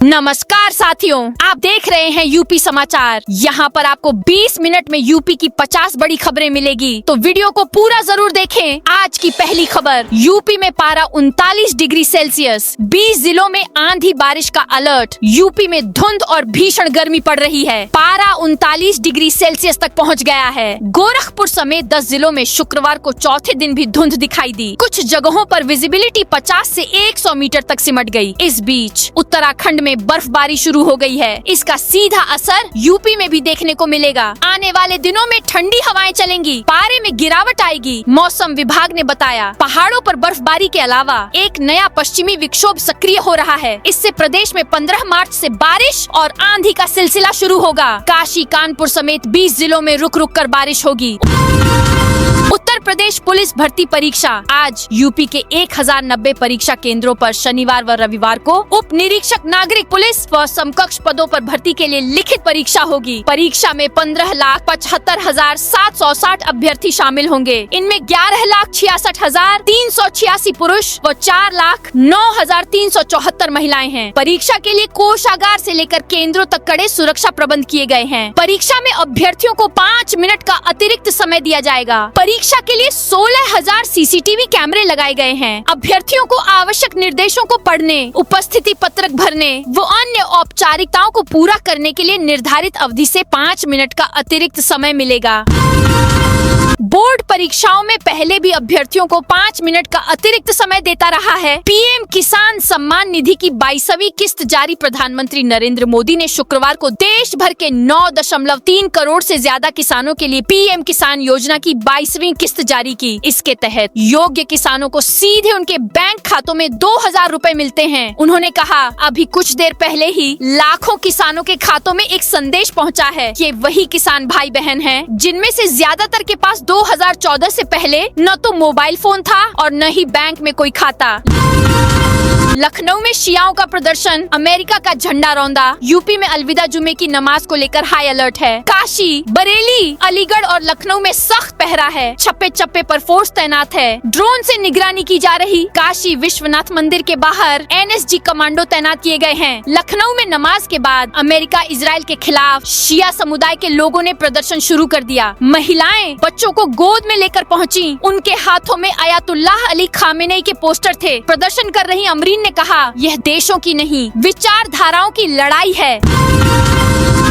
नमस्कार साथियों, आप देख रहे हैं यूपी समाचार। यहाँ पर आपको 20 मिनट में यूपी की 50 बड़ी खबरें मिलेगी, तो वीडियो को पूरा जरूर देखें। आज की पहली खबर, यूपी में पारा 39 डिग्री सेल्सियस, 20 जिलों में आंधी बारिश का अलर्ट। यूपी में धुंध और भीषण गर्मी पड़ रही है। पारा 39 डिग्री सेल्सियस तक पहुँच गया है। गोरखपुर समेत 10 जिलों में शुक्रवार को चौथे दिन भी धुंध दिखाई दी। कुछ जगहों पर विजिबिलिटी 50 से 100 मीटर तक सिमट गई। इस बीच उत्तराखंड में बर्फबारी शुरू हो गई है। इसका सीधा असर यूपी में भी देखने को मिलेगा। आने वाले दिनों में ठंडी हवाएं चलेंगी, पारे में गिरावट आएगी। मौसम विभाग ने बताया, पहाड़ों पर बर्फबारी के अलावा एक नया पश्चिमी विक्षोभ सक्रिय हो रहा है। इससे प्रदेश में 15 मार्च से बारिश और आंधी का सिलसिला शुरू होगा। काशी, कानपुर समेत 20 जिलों में रुक रुक कर बारिश होगी। उत्तर प्रदेश पुलिस भर्ती परीक्षा आज यूपी के 1090 परीक्षा केंद्रों पर शनिवार व रविवार को उप निरीक्षक नागरिक पुलिस व समकक्ष पदों पर भर्ती के लिए लिखित परीक्षा होगी। परीक्षा में 15,75,760 अभ्यर्थी शामिल होंगे। इनमें 11,66,386 पुरुष व 4,09,374 महिलाएं हैं। परीक्षा के लिए कोषागार से लेकर केंद्रों तक कड़े सुरक्षा प्रबंध किए गए हैं। परीक्षा में अभ्यर्थियों को 5 मिनट का अतिरिक्त समय दिया जाएगा। परीक्षा के लिए 16,000 सीसीटीवी कैमरे लगाए गए हैं। अभ्यर्थियों को आवश्यक निर्देशों को पढ़ने, उपस्थिति पत्रक भरने व अन्य औपचारिकताओं को पूरा करने के लिए निर्धारित अवधि से 5 मिनट का अतिरिक्त समय मिलेगा। बोर्ड परीक्षाओं में पहले भी अभ्यर्थियों को 5 मिनट का अतिरिक्त समय देता रहा है। पीएम किसान सम्मान निधि की 22वीं किस्त जारी प्रधानमंत्री नरेंद्र मोदी ने शुक्रवार को देश भर के 9.3 करोड़ से ज्यादा किसानों के लिए पीएम किसान योजना की 22वीं किस्त जारी की। इसके तहत योग्य किसानों को सीधे उनके बैंक खातों में 2,000 रुपए मिलते हैं। उन्होंने कहा, अभी कुछ देर पहले ही लाखों किसानों के खातों में एक संदेश पहुँचा है। ये वही किसान भाई बहन है जिनमें से ज्यादातर के पास 2014 से पहले न तो मोबाइल फोन था और न ही बैंक में कोई खाता। लखनऊ में शियाओं का प्रदर्शन, अमेरिका का झंडा रौंदा। यूपी में अलविदा जुमे की नमाज को लेकर हाई अलर्ट है। काशी, बरेली, अलीगढ़ और लखनऊ में सख्त पहरा है। छप्पे छप्पे पर फोर्स तैनात है। ड्रोन से निगरानी की जा रही। काशी विश्वनाथ मंदिर के बाहर एनएसजी कमांडो तैनात किए गए हैं। लखनऊ में नमाज के बाद अमेरिका इजराइल के खिलाफ शिया समुदाय के लोगों ने प्रदर्शन शुरू कर दिया। महिलाएं बच्चों को गोद में लेकर पहुंची। उनके हाथों में अयातुल्लाह अली खामेनेई के पोस्टर थे। प्रदर्शन कर रही अमरीन ने कहा, यह देशों की नहीं, विचारधाराओं की लड़ाई है।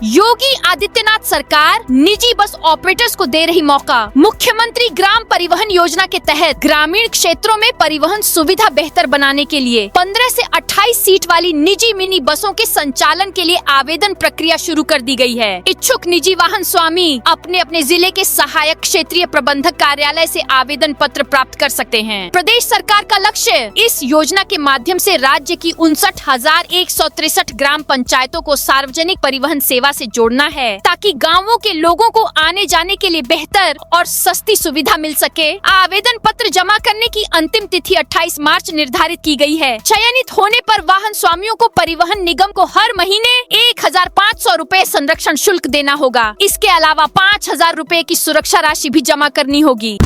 योगी आदित्यनाथ सरकार निजी बस ऑपरेटर्स को दे रही मौका। मुख्यमंत्री ग्राम परिवहन योजना के तहत ग्रामीण क्षेत्रों में परिवहन सुविधा बेहतर बनाने के लिए 15 से 28 सीट वाली निजी मिनी बसों के संचालन के लिए आवेदन प्रक्रिया शुरू कर दी गई है। इच्छुक निजी वाहन स्वामी अपने अपने जिले के सहायक क्षेत्रीय प्रबंधक कार्यालय से आवेदन पत्र प्राप्त कर सकते हैं। प्रदेश सरकार का लक्ष्य इस योजना के माध्यम से राज्य की 59,163 ग्राम पंचायतों को सार्वजनिक परिवहन सेवा से जोड़ना है, ताकि गांवों के लोगों को आने जाने के लिए बेहतर और सस्ती सुविधा मिल सके। आवेदन पत्र जमा करने की अंतिम तिथि 28 मार्च निर्धारित की गई है। चयनित होने पर वाहन स्वामियों को परिवहन निगम को हर महीने 1,500 रुपए संरक्षण शुल्क देना होगा। इसके अलावा 5,000 रुपए की सुरक्षा राशि भी जमा करनी होगी।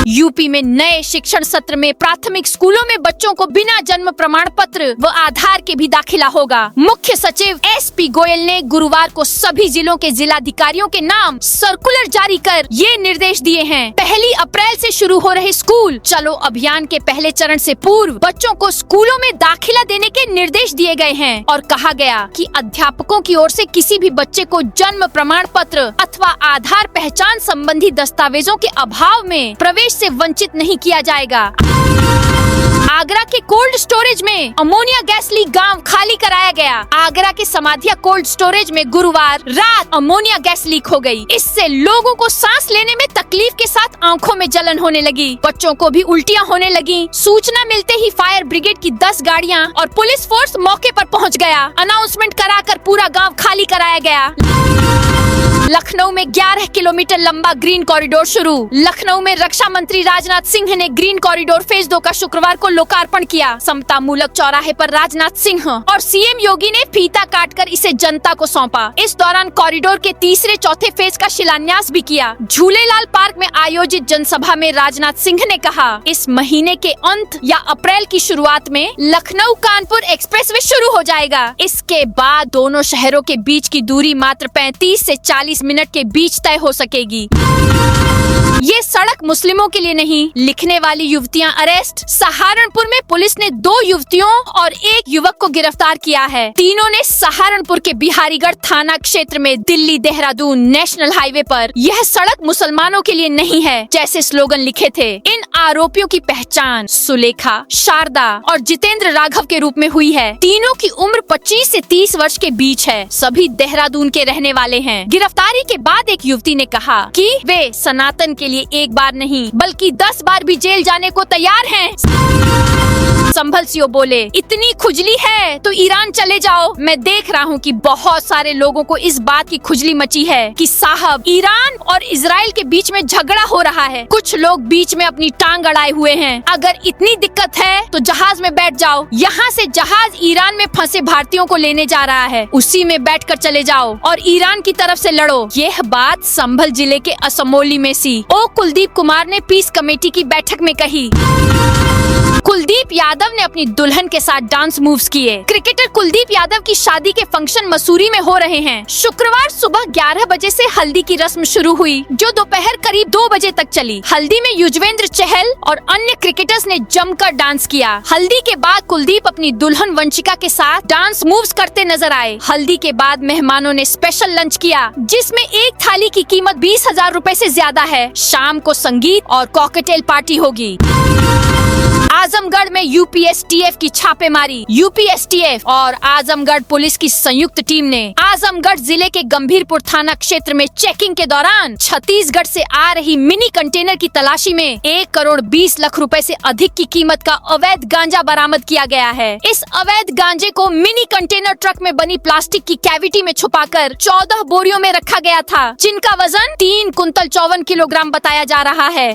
यूपी में नए शिक्षण सत्र में प्राथमिक स्कूलों में बच्चों को बिना जन्म प्रमाण पत्र व आधार के भी दाखिला होगा। मुख्य सचिव एसपी गोयल ने गुरुवार को सभी जिलों के जिलाधिकारियों के नाम सर्कुलर जारी कर ये निर्देश दिए हैं। 1 अप्रैल से शुरू हो रहे स्कूल चलो अभियान के पहले चरण से पूर्व बच्चों को स्कूलों में दाखिला देने के निर्देश दिए गए हैं और कहा गया कि अध्यापकों की ओर से किसी भी बच्चे को जन्म प्रमाण पत्र अथवा आधार पहचान संबंधी दस्तावेजों के अभाव में प्रवेश से वंचित नहीं किया जाएगा। आगरा के कोल्ड स्टोरेज में अमोनिया गैस लीक गांव खाली कराया गया। आगरा के समाधिया कोल्ड स्टोरेज में गुरुवार रात अमोनिया गैस लीक हो गई। इससे लोगों को सांस लेने में तकलीफ के साथ आंखों में जलन होने लगी। बच्चों को भी उल्टियां होने लगी। सूचना मिलते ही फायर ब्रिगेड की 10 गाड़ियां और पुलिस फोर्स मौके पर पहुंच गया। अनाउंसमेंट कराकर पूरा गाँव खाली कराया गया। लखनऊ में 11 किलोमीटर लंबा ग्रीन कॉरिडोर शुरू। लखनऊ में रक्षा मंत्री राजनाथ सिंह ने ग्रीन कॉरिडोर फेज 2 का शुक्रवार को लोकार्पण किया। समता मूलक चौराहे पर राजनाथ सिंह और सीएम योगी ने फीता काटकर इसे जनता को सौंपा। इस दौरान कॉरिडोर के तीसरे चौथे फेज का शिलान्यास भी किया। झूलेलाल पार्क में आयोजित जनसभा में राजनाथ सिंह ने कहा, इस महीने के अंत या अप्रैल की शुरुआत में लखनऊ कानपुर एक्सप्रेसवे शुरू हो जाएगा। इसके बाद दोनों शहरों के बीच की दूरी मात्र 35 से 40 मिनट के बीच तय हो सकेगी। ये सड़क मुस्लिमों के लिए नहीं, लिखने वाली युवतियां अरेस्ट। सहारनपुर में पुलिस ने 2 युवतियों और 1 युवक को गिरफ्तार किया है। तीनों ने सहारनपुर के बिहारीगढ़ थाना क्षेत्र में दिल्ली देहरादून नेशनल हाईवे पर यह सड़क मुसलमानों के लिए नहीं है जैसे स्लोगन लिखे थे। इन आरोपियों की पहचान सुलेखा, शारदा और जितेंद्र राघव के रूप में हुई है। तीनों की उम्र 25 से 30 वर्ष के बीच है। सभी देहरादून के रहने वाले हैं। गिरफ्तारी के बाद एक युवती ने कहा कि वे सनातन के लिए एक बार नहीं बल्कि 10 बार भी जेल जाने को तैयार हैं। संभल सियो बोले, इतनी खुजली है तो ईरान चले जाओ। मैं देख रहा हूँ कि बहुत सारे लोगों को इस बात की खुजली मची है कि साहब ईरान और इजराइल के बीच में झगड़ा हो रहा है। कुछ लोग बीच में अपनी टांग अड़ाए हुए हैं। अगर इतनी दिक्कत है तो जहाज में बैठ जाओ। यहाँ से जहाज ईरान में फंसे भारतीयों को लेने जा रहा है, उसी में बैठकर चले जाओ और ईरान की तरफ से लड़ो। यह बात संभल जिले के असमोली में सीओ कुलदीप कुमार ने पीस कमेटी की बैठक में कही। कुलदीप यादव ने अपनी दुल्हन के साथ डांस मूव्स किए। क्रिकेटर कुलदीप यादव की शादी के फंक्शन मसूरी में हो रहे हैं। शुक्रवार सुबह 11 बजे से हल्दी की रस्म शुरू हुई जो दोपहर करीब 2 बजे तक चली। हल्दी में युजवेंद्र चहल और अन्य क्रिकेटर्स ने जमकर डांस किया। हल्दी के बाद कुलदीप अपनी दुल्हन वंशिका के साथ डांस मूव्स करते नजर आए। हल्दी के बाद मेहमानों ने स्पेशल लंच किया जिसमें एक थाली की कीमत 20,000 रूपए से ज्यादा है। शाम को संगीत और कॉकटेल पार्टी होगी। आजमगढ़ में यूपीएसटीएफ की छापेमारी। यूपीएसटीएफ और आजमगढ़ पुलिस की संयुक्त टीम ने आजमगढ़ जिले के गंभीरपुर थाना क्षेत्र में चेकिंग के दौरान छत्तीसगढ़ से आ रही मिनी कंटेनर की तलाशी में 1 करोड़ 20 लाख रुपए से अधिक की कीमत का अवैध गांजा बरामद किया गया है। इस अवैध गांजे को मिनी कंटेनर ट्रक में बनी प्लास्टिक की कैविटी में छुपाकर 14 बोरियों में रखा गया था, जिनका वजन 3 कुंतल 54 किलोग्राम बताया जा रहा है।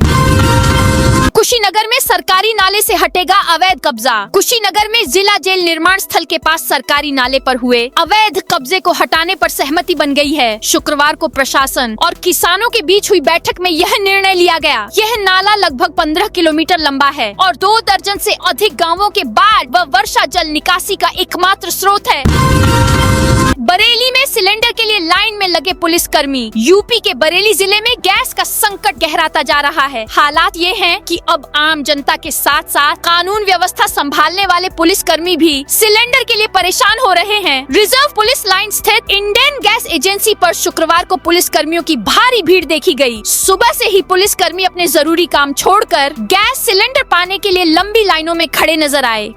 कुशीनगर में सरकारी नाले से हटेगा अवैध कब्जा। कुशीनगर में जिला जेल निर्माण स्थल के पास सरकारी नाले पर हुए अवैध कब्जे को हटाने पर सहमति बन गई है। शुक्रवार को प्रशासन और किसानों के बीच हुई बैठक में यह निर्णय लिया गया। यह नाला लगभग 15 किलोमीटर लंबा है और 2 दर्जन से अधिक गाँवों के बाढ़ व वर्षा जल निकासी का एकमात्र स्रोत है। बरेली में सिलेंडर के लिए लाइन में लगे पुलिसकर्मी। यूपी के बरेली जिले में गैस का संकट गहराता जा रहा है। हालात ये हैं कि अब आम जनता के साथ साथ कानून व्यवस्था संभालने वाले पुलिसकर्मी भी सिलेंडर के लिए परेशान हो रहे हैं। रिजर्व पुलिस लाइन स्थित इंडियन गैस एजेंसी पर शुक्रवार को पुलिसकर्मियों की भारी भीड़ देखी गई। सुबह से ही पुलिसकर्मी अपने जरूरी काम छोड़कर गैस सिलेंडर पाने के लिए लंबी लाइनों में खड़े नजर आए।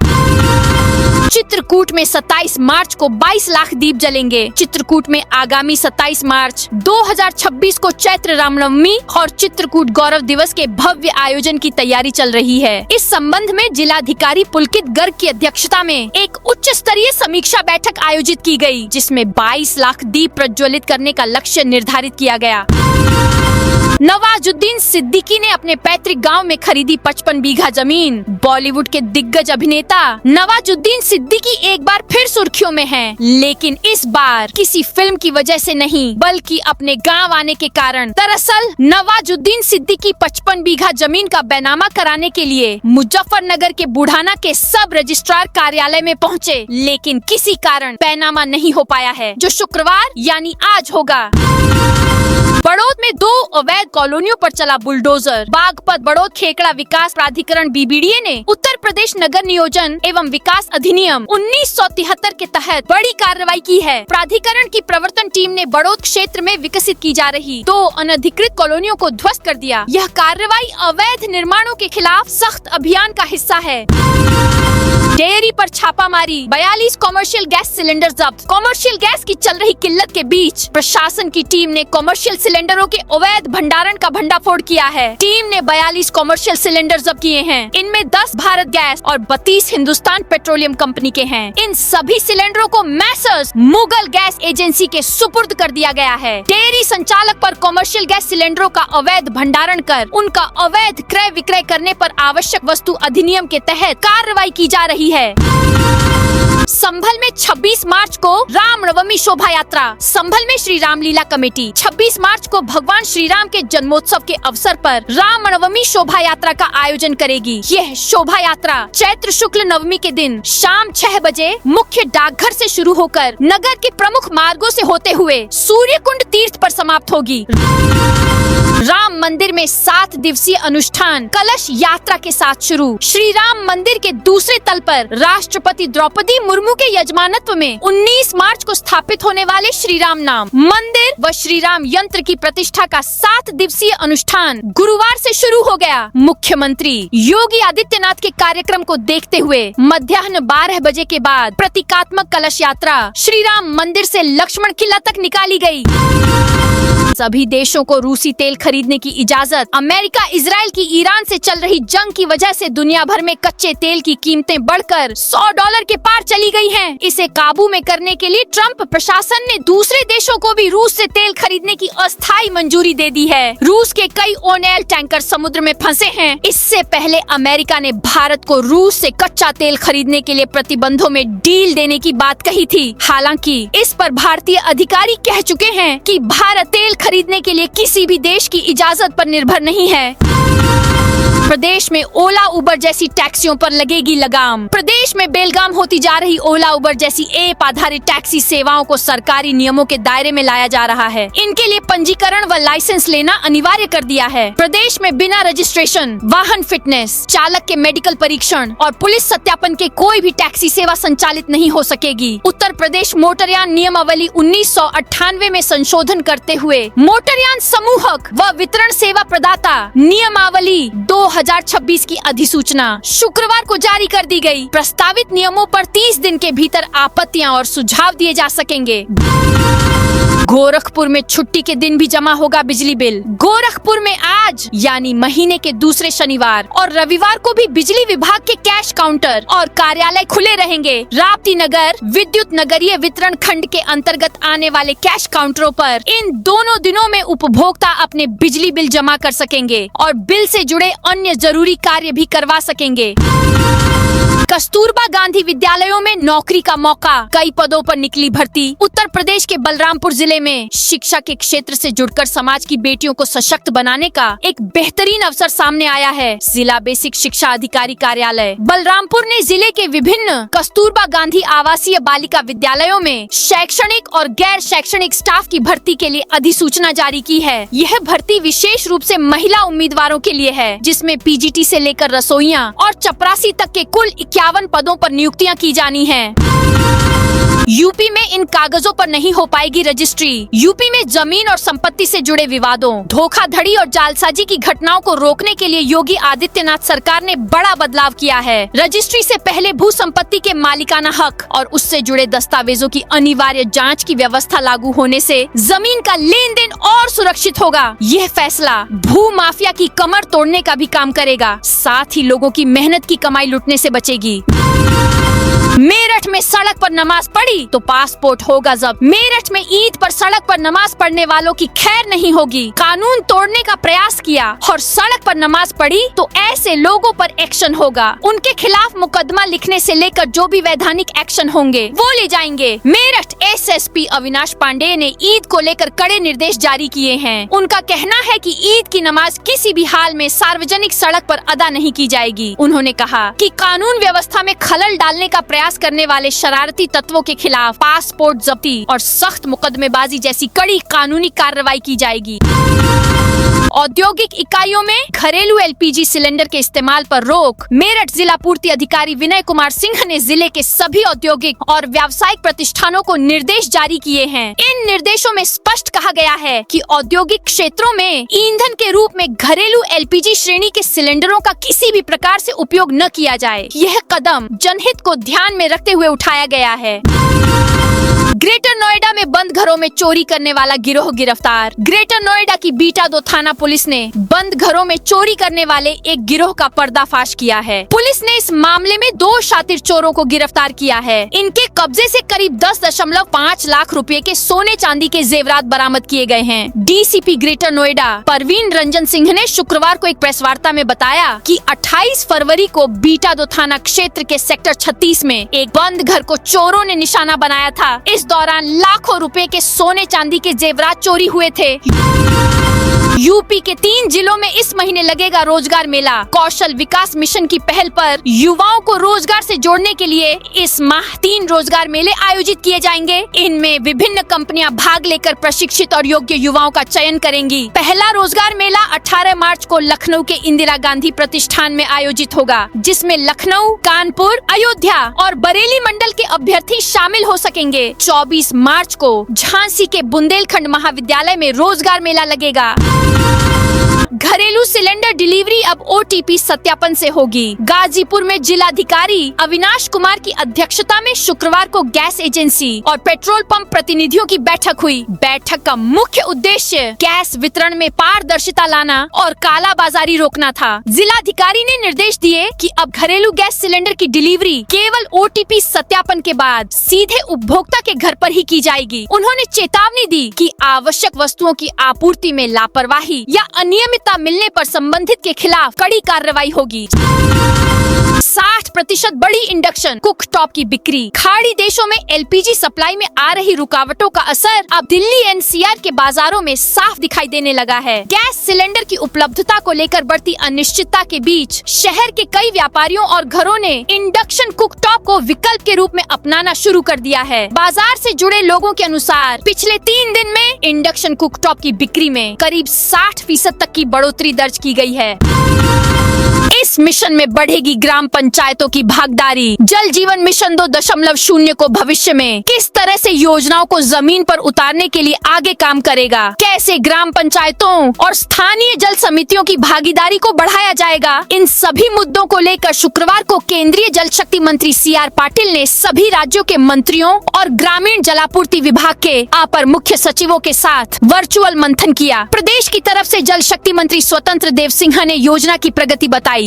चित्रकूट में 27 मार्च को 22 लाख दीप जलेंगे। चित्रकूट में आगामी 27 मार्च 2026 को चैत्र रामनवमी और चित्रकूट गौरव दिवस के भव्य आयोजन की तैयारी चल रही है। इस संबंध में जिलाधिकारी पुलकित गर्ग की अध्यक्षता में एक उच्च स्तरीय समीक्षा बैठक आयोजित की गई, जिसमें 22 लाख दीप प्रज्वलित करने का लक्ष्य निर्धारित किया गया। नवाजुद्दीन सिद्दीकी ने अपने पैतृक गांव में खरीदी 55 बीघा जमीन। बॉलीवुड के दिग्गज अभिनेता नवाजुद्दीन सिद्दीकी एक बार फिर सुर्खियों में हैं, लेकिन इस बार किसी फिल्म की वजह से नहीं बल्कि अपने गांव आने के कारण। दरअसल नवाजुद्दीन सिद्दीकी 55 बीघा जमीन का बैनामा कराने के लिए मुजफ्फरनगर के बुढ़ाना के सब रजिस्ट्रार कार्यालय में पहुँचे, लेकिन किसी कारण बैनामा नहीं हो पाया है, जो शुक्रवार यानी आज होगा। बड़ौद में 2 अवैध कॉलोनियों पर चला बुलडोजर। बागपत बड़ौद खेकड़ा विकास प्राधिकरण बीबीडीए ने उत्तर प्रदेश नगर नियोजन एवं विकास अधिनियम 1973 के तहत बड़ी कार्रवाई की है। प्राधिकरण की प्रवर्तन टीम ने बड़ौद क्षेत्र में विकसित की जा रही 2 अनधिकृत कॉलोनियों को ध्वस्त कर दिया। यह कार्रवाई अवैध निर्माणों के खिलाफ सख्त अभियान का हिस्सा है। डेयरी पर छापामारी, 42 कॉमर्शियल गैस सिलेंडर जब्त। कॉमर्शियल गैस की चल रही किल्लत के बीच प्रशासन की टीम ने कॉमर्शियल सिलेंडर सिलेंडरों के अवैध भंडारण का भंडाफोड़ किया है। टीम ने 42 कॉमर्शियल सिलेंडर जब्त किए हैं। इनमें 10 भारत गैस और 32 हिंदुस्तान पेट्रोलियम कंपनी के हैं। इन सभी सिलेंडरों को मैसर्स मुगल गैस एजेंसी के सुपुर्द कर दिया गया है। डेयरी संचालक पर कॉमर्शियल गैस सिलेंडरों का अवैध भंडारण कर उनका अवैध क्रय विक्रय करने पर आवश्यक वस्तु अधिनियम के तहत कार्रवाई की जा रही है। संभल में 26 मार्च को रामनवमी शोभा यात्रा। संभल में श्री रामलीला कमेटी 26 मार्च को भगवान श्री राम के जन्मोत्सव के अवसर पर रामनवमी शोभा यात्रा का आयोजन करेगी। यह शोभा यात्रा चैत्र शुक्ल नवमी के दिन शाम 6 बजे मुख्य डाकघर से शुरू होकर नगर के प्रमुख मार्गों से होते हुए सूर्यकुंड तीर्थ पर समाप्त होगी। राम मंदिर में 7 दिवसीय अनुष्ठान कलश यात्रा के साथ शुरू। श्री राम मंदिर के दूसरे तल पर राष्ट्रपति द्रौपदी मुर्मू के यजमानत्व में 19 मार्च को स्थापित होने वाले श्री राम नाम मंदिर व श्री राम यंत्र की प्रतिष्ठा का 7 दिवसीय अनुष्ठान गुरुवार से शुरू हो गया। मुख्यमंत्री योगी आदित्यनाथ के कार्यक्रम को देखते हुए मध्याह्न 12 बजे के बाद प्रतीकात्मक कलश यात्रा श्री राम मंदिर से लक्ष्मण किला तक निकाली गयी। सभी देशों को रूसी तेल खरीदने की इजाजत। अमेरिका इजराइल की ईरान से चल रही जंग की वजह से दुनिया भर में कच्चे तेल की कीमतें बढ़कर $100 के पार चली गई हैं। इसे काबू में करने के लिए ट्रंप प्रशासन ने दूसरे देशों को भी रूस से तेल खरीदने की अस्थायी मंजूरी दे दी है। रूस के कई ऑयल टैंकर समुद्र में फंसे हैं। इससे पहले अमेरिका ने भारत को रूस से कच्चा तेल खरीदने के लिए प्रतिबंधों में डील देने की बात कही थी। हालांकि इस पर भारतीय अधिकारी कह चुके हैं कि भारत तेल खरीदने के लिए किसी भी देश की इजाजत पर निर्भर नहीं है। प्रदेश में ओला उबर जैसी टैक्सियों पर लगेगी लगाम। प्रदेश में बेलगाम होती जा रही ओला उबर जैसी ऐप आधारित टैक्सी सेवाओं को सरकारी नियमों के दायरे में लाया जा रहा है। इनके लिए पंजीकरण व लाइसेंस लेना अनिवार्य कर दिया है। प्रदेश में बिना रजिस्ट्रेशन, वाहन फिटनेस, चालक के मेडिकल परीक्षण और पुलिस सत्यापन के कोई भी टैक्सी सेवा संचालित नहीं हो सकेगी। उत्तर प्रदेश मोटरयान नियमावली 1998 में संशोधन करते हुए मोटरयान समूहक व वितरण सेवा प्रदाता नियमावली 2026 की अधिसूचना शुक्रवार को जारी कर दी गई। प्रस्तावित नियमों पर 30 दिन के भीतर आपत्तियां और सुझाव दिए जा सकेंगे। गोरखपुर में छुट्टी के दिन भी जमा होगा बिजली बिल। गोरखपुर में आज यानी महीने के दूसरे शनिवार और रविवार को भी बिजली विभाग के कैश काउंटर और कार्यालय खुले रहेंगे। राप्ती नगर विद्युत नगरीय वितरण खंड के अंतर्गत आने वाले कैश काउंटरों पर इन दोनों दिनों में उपभोक्ता अपने बिजली बिल जमा कर सकेंगे और बिल से जुड़े अन्य जरूरी कार्य भी करवा सकेंगे। कस्तूरबा गांधी विद्यालयों में नौकरी का मौका, कई पदों पर निकली भर्ती। उत्तर प्रदेश के बलरामपुर जिले में शिक्षा के क्षेत्र से जुड़कर समाज की बेटियों को सशक्त बनाने का एक बेहतरीन अवसर सामने आया है। जिला बेसिक शिक्षा अधिकारी कार्यालय बलरामपुर ने जिले के विभिन्न कस्तूरबा गांधी आवासीय बालिका विद्यालयों में शैक्षणिक और गैर शैक्षणिक स्टाफ की भर्ती के लिए अधिसूचना जारी की है। यह भर्ती विशेष रूप से महिला उम्मीदवारों के लिए है, जिसमें पीजीटी से लेकर रसोइयां और चपरासी तक के कुल 51 पदों पर नियुक्तियां की जानी हैं। यूपी में इन कागजों पर नहीं हो पाएगी रजिस्ट्री। यूपी में जमीन और संपत्ति से जुड़े विवादों, धोखाधड़ी और जालसाजी की घटनाओं को रोकने के लिए योगी आदित्यनाथ सरकार ने बड़ा बदलाव किया है। रजिस्ट्री से पहले भू संपत्ति के मालिकाना हक और उससे जुड़े दस्तावेजों की अनिवार्य जांच की व्यवस्था लागू होने से जमीन का लेन देन और सुरक्षित होगा। यह फैसला भू माफिया की कमर तोड़ने का भी काम करेगा, साथ ही लोगों की मेहनत की कमाई लुटने से बचेगी। मेरठ में सड़क पर नमाज पढ़ी तो पासपोर्ट होगा जब्त। मेरठ में ईद पर सड़क पर नमाज पढ़ने वालों की खैर नहीं होगी। कानून तोड़ने का प्रयास किया और सड़क पर नमाज पढ़ी तो ऐसे लोगों पर एक्शन होगा। उनके खिलाफ मुकदमा लिखने से लेकर जो भी वैधानिक एक्शन होंगे वो ले जाएंगे। मेरठ एसएसपी अविनाश पांडे ने ईद को लेकर कड़े निर्देश जारी किए हैं। उनका कहना है कि ईद की नमाज किसी भी हाल में सार्वजनिक सड़क पर अदा नहीं की जाएगी। उन्होंने कहा कि कानून व्यवस्था में खलल डालने का प्रयास करने वाले शरारती तत्वों के खिलाफ पासपोर्ट जब्ती और सख्त मुकदमेबाजी जैसी कड़ी कानूनी कार्रवाई की जाएगी। औद्योगिक इकाइयों में घरेलू एलपीजी सिलेंडर के इस्तेमाल पर रोक। मेरठ जिला पूर्ति अधिकारी विनय कुमार सिंह ने जिले के सभी औद्योगिक और व्यावसायिक प्रतिष्ठानों को निर्देश जारी किए हैं। इन निर्देशों में स्पष्ट कहा गया है कि औद्योगिक क्षेत्रों में ईंधन के रूप में घरेलू एलपीजी श्रेणी के सिलेंडरों का किसी भी प्रकार से उपयोग न किया जाए। यह कदम जनहित को ध्यान में रखते हुए उठाया गया है। ग्रेटर नोएडा में बंद घरों में चोरी करने वाला गिरोह गिरफ्तार। ग्रेटर नोएडा की बीटा 2 थाना पुलिस ने बंद घरों में चोरी करने वाले एक गिरोह का पर्दाफाश किया है। पुलिस ने इस मामले में 2 शातिर चोरों को गिरफ्तार किया है। इनके कब्जे से करीब 10.5 लाख रुपए के सोने चांदी के जेवरात बरामद किए गए हैं। डीसीपी ग्रेटर नोएडा परवीन रंजन सिंह ने शुक्रवार को एक प्रेस वार्ता में बताया कि 28 फरवरी को बीटा 2 थाना क्षेत्र के सेक्टर 36 में एक बंद घर को चोरों ने निशाना बनाया था। इस दौरान लाखों रुपए के सोने चांदी के जेवरात चोरी हुए थे। यूपी के 3 जिलों में इस महीने लगेगा रोजगार मेला। कौशल विकास मिशन की पहल पर युवाओं को रोजगार से जोड़ने के लिए इस माह 3 रोजगार मेले आयोजित किए जाएंगे। इनमें विभिन्न कंपनियां भाग लेकर प्रशिक्षित और योग्य युवाओं का चयन करेंगी। पहला रोजगार मेला 18 मार्च को लखनऊ के इंदिरा गांधी प्रतिष्ठान में आयोजित होगा, जिसमें लखनऊ, कानपुर, अयोध्या और बरेली मंडल के अभ्यर्थी शामिल हो सकेंगे। 24 मार्च को झांसी के बुंदेलखंड महाविद्यालय में रोजगार मेला लगेगा। घरेलू सिलेंडर डिलीवरी अब ओटीपी सत्यापन से होगी। गाजीपुर में जिलाधिकारी अविनाश कुमार की अध्यक्षता में शुक्रवार को गैस एजेंसी और पेट्रोल पंप प्रतिनिधियों की बैठक हुई। बैठक का मुख्य उद्देश्य गैस वितरण में पारदर्शिता लाना और कालाबाजारी रोकना था। जिलाधिकारी ने निर्देश दिए कि अब घरेलू गैस सिलेंडर की डिलीवरी केवल ओटीपी सत्यापन के बाद सीधे उपभोक्ता के घर पर ही की जाएगी। उन्होंने चेतावनी दी कि आवश्यक वस्तुओं की आपूर्ति में लापरवाही या अनियमितता मिलने पर संबंधित के खिलाफ कड़ी कार्रवाई होगी। 60% बढ़ी इंडक्शन कुकटॉप की बिक्री। खाड़ी देशों में एलपीजी सप्लाई में आ रही रुकावटों का असर अब दिल्ली एनसीआर के बाजारों में साफ दिखाई देने लगा है। गैस सिलेंडर की उपलब्धता को लेकर बढ़ती अनिश्चितता के बीच शहर के कई व्यापारियों और घरों ने इंडक्शन कुकटॉप को विकल्प के रूप में अपनाना शुरू कर दिया है। बाजार से जुड़े लोगों के अनुसार पिछले 3 दिन में इंडक्शन कुकटॉप की बिक्री में करीब 60% तक की बढ़ोतरी दर्ज की गई है। इस मिशन में बढ़ेगी ग्राम पंचायतों की भागीदारी। जल जीवन मिशन 2.0 को भविष्य में किस तरह से योजनाओं को जमीन पर उतारने के लिए आगे काम करेगा, कैसे ग्राम पंचायतों और स्थानीय जल समितियों की भागीदारी को बढ़ाया जाएगा, इन सभी मुद्दों को लेकर शुक्रवार को केंद्रीय जल शक्ति मंत्री CR पाटिल ने सभी राज्यों के मंत्रियों और ग्रामीण जलापूर्ति विभाग के अपर मुख्य सचिवों के साथ वर्चुअल मंथन किया। प्रदेश की तरफ से जल शक्ति मंत्री स्वतंत्र देव सिन्हा ने योजना की प्रगति बताई।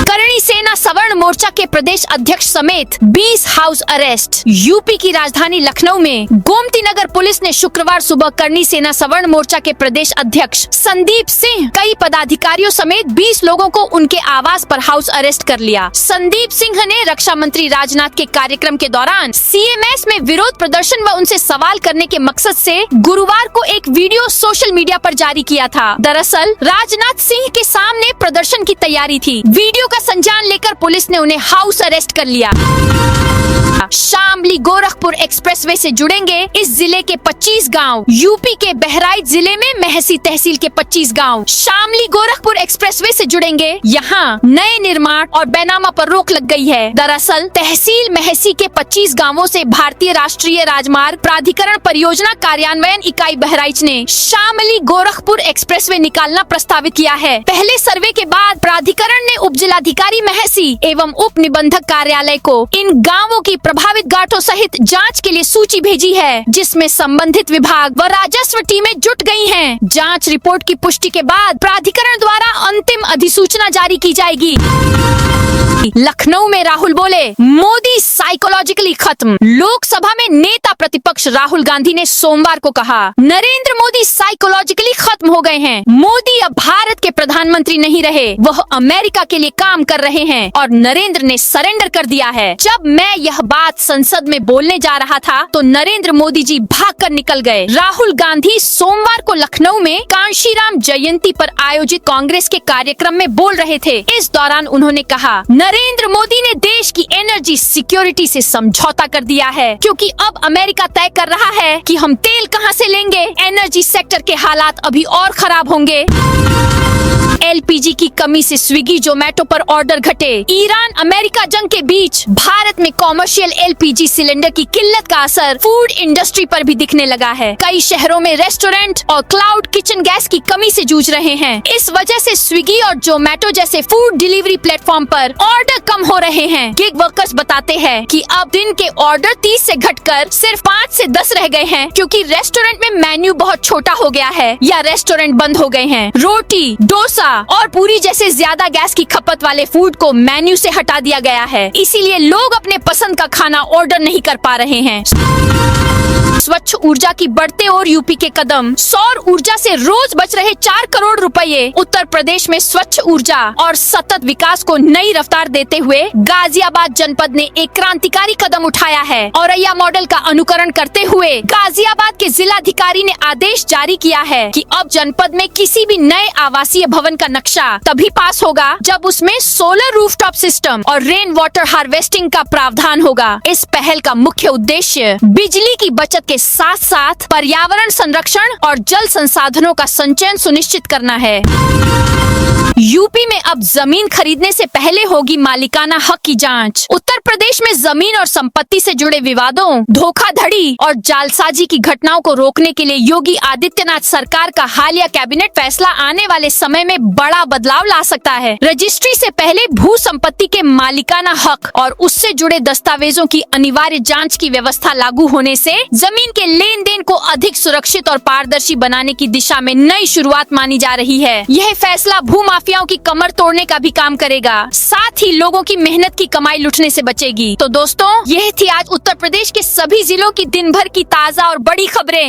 करणी सेना सवर्ण मोर्चा के प्रदेश अध्यक्ष समेत 20 हाउस अरेस्ट। यूपी की राजधानी लखनऊ में गोमती नगर पुलिस ने शुक्रवार सुबह करणी सेना सवर्ण मोर्चा के प्रदेश अध्यक्ष संदीप सिंह, कई पदाधिकारियों समेत 20 लोगों को उनके आवास पर हाउस अरेस्ट कर लिया। संदीप सिंह ने रक्षा मंत्री राजनाथ के कार्यक्रम के दौरान CMS में विरोध प्रदर्शन व उनसे सवाल करने के मकसद से गुरुवार को एक वीडियो सोशल मीडिया पर जारी किया था। दरअसल राजनाथ सिंह के सामने प्रदर्शन की तैयारी थी। वीडियो का संज्ञान लेकर पुलिस ने उन्हें हाउस अरेस्ट कर लिया। शामली गोरखपुर एक्सप्रेसवे से जुड़ेंगे इस जिले के 25 गांव। यूपी के बहराइच जिले में महसी तहसील के 25 गांव शामली गोरखपुर एक्सप्रेसवे से जुड़ेंगे। यहाँ नए निर्माण और बैनामा पर रोक लग गई है। दरअसल तहसील महसी के 25 गांवों से भारतीय राष्ट्रीय राजमार्ग प्राधिकरण परियोजना कार्यान्वयन इकाई बहराइच ने शामली गोरखपुर एक्सप्रेसवे निकालना प्रस्तावित किया है। पहले सर्वे के बाद प्राधिकरण ने उप जिलाधिकारी महसी एवं उप निबंधक कार्यालय को इन गाँवों की प्रभावित घाटों सहित जांच के लिए सूची भेजी है, जिसमें संबंधित विभाग व राजस्व टीमें जुट गई हैं। जांच रिपोर्ट की पुष्टि के बाद प्राधिकरण द्वारा अंतिम अधिसूचना जारी की जाएगी। लखनऊ में राहुल बोले, मोदी साइकोलॉजिकली खत्म। लोकसभा में नेता प्रतिपक्ष राहुल गांधी ने सोमवार को कहा, नरेंद्र मोदी साइकोलॉजिकली खत्म हो गए हैं। मोदी अब भारत के प्रधानमंत्री नहीं रहे, वह अमेरिका के लिए काम कर रहे हैं और नरेंद्र ने सरेंडर कर दिया है। जब मैं यह बात संसद में बोलने जा रहा था तो नरेंद्र मोदी जी भागकर निकल गए। राहुल गांधी सोमवार को लखनऊ में कांशीराम जयंती पर आयोजित कांग्रेस के कार्यक्रम में बोल रहे थे। इस दौरान उन्होंने कहा, नरेंद्र मोदी ने देश की एनर्जी सिक्योरिटी से समझौता कर दिया है, क्योंकि अब अमेरिका तय कर रहा है कि हम तेल कहां से लेंगे। एनर्जी सेक्टर के हालात अभी और खराब होंगे। एलपीजी की कमी कमी से स्विगी जोमेटो पर ऑर्डर घटे। ईरान अमेरिका जंग के बीच भारत में कॉमर्शियल एलपीजी सिलेंडर की किल्लत का असर फूड इंडस्ट्री पर भी दिखने लगा है। कई शहरों में रेस्टोरेंट और क्लाउड किचन गैस की कमी से जूझ रहे हैं। इस वजह से स्विगी और जोमेटो जैसे फूड डिलीवरी प्लेटफॉर्म पर ऑर्डर कम हो रहे हैं। गिग वर्कर्स बताते हैं कि अब दिन के ऑर्डर 30 से घटकर सिर्फ 5 से 10 रह गए हैं, क्योंकि रेस्टोरेंट में मेन्यू बहुत छोटा हो गया है या रेस्टोरेंट बंद हो गए हैं। रोटी, डोसा और पूरी जैसे ज्यादा गैस की खपत वाले फूड को मेन्यू से हटा दिया गया है। इसीलिए लोग अपने पसंद का खाना ऑर्डर नहीं कर पा रहे हैं। स्वच्छ ऊर्जा की बढ़ते और यूपी के कदम। सौर ऊर्जा से रोज बच रहे 4 करोड़ रुपए। उत्तर प्रदेश में स्वच्छ ऊर्जा और सतत विकास को नई रफ्तार देते हुए गाजियाबाद जनपद ने एक क्रांतिकारी कदम उठाया है। औरैया मॉडल का अनुकरण करते हुए गाजियाबाद के जिलाधिकारी ने आदेश जारी किया है कि अब जनपद में किसी भी नए आवासीय भवन का नक्शा तभी पास होगा जब उसमें सोलर रूफटॉप सिस्टम और रेन वाटर हार्वेस्टिंग का प्रावधान होगा। इस पहल का मुख्य उद्देश्य बिजली की बचत के साथ साथ पर्यावरण संरक्षण और जल संसाधनों का संचयन सुनिश्चित करना है। यूपी में अब जमीन खरीदने से पहले होगी मालिकाना हक की जांच। उत्तर प्रदेश में जमीन और संपत्ति से जुड़े विवादों, धोखाधड़ी और जालसाजी की घटनाओं को रोकने के लिए योगी आदित्यनाथ सरकार का हालिया कैबिनेट फैसला आने वाले समय में बड़ा बदलाव ला सकता है। रजिस्ट्री से पहले भू संपत्ति के मालिकाना हक और उससे जुड़े दस्तावेजों की अनिवार्य जांच की व्यवस्था लागू होने से जमीन के लेन देन को अधिक सुरक्षित और पारदर्शी बनाने की दिशा में नई शुरुआत मानी जा रही है। यह फैसला भू माफियाओं की कमर तोड़ने का भी काम करेगा, साथ ही लोगों की मेहनत की कमाई लुटने से बचेगी। तो दोस्तों, यह थी आज उत्तर प्रदेश के सभी जिलों की दिन भर की ताजा और बड़ी खबरें।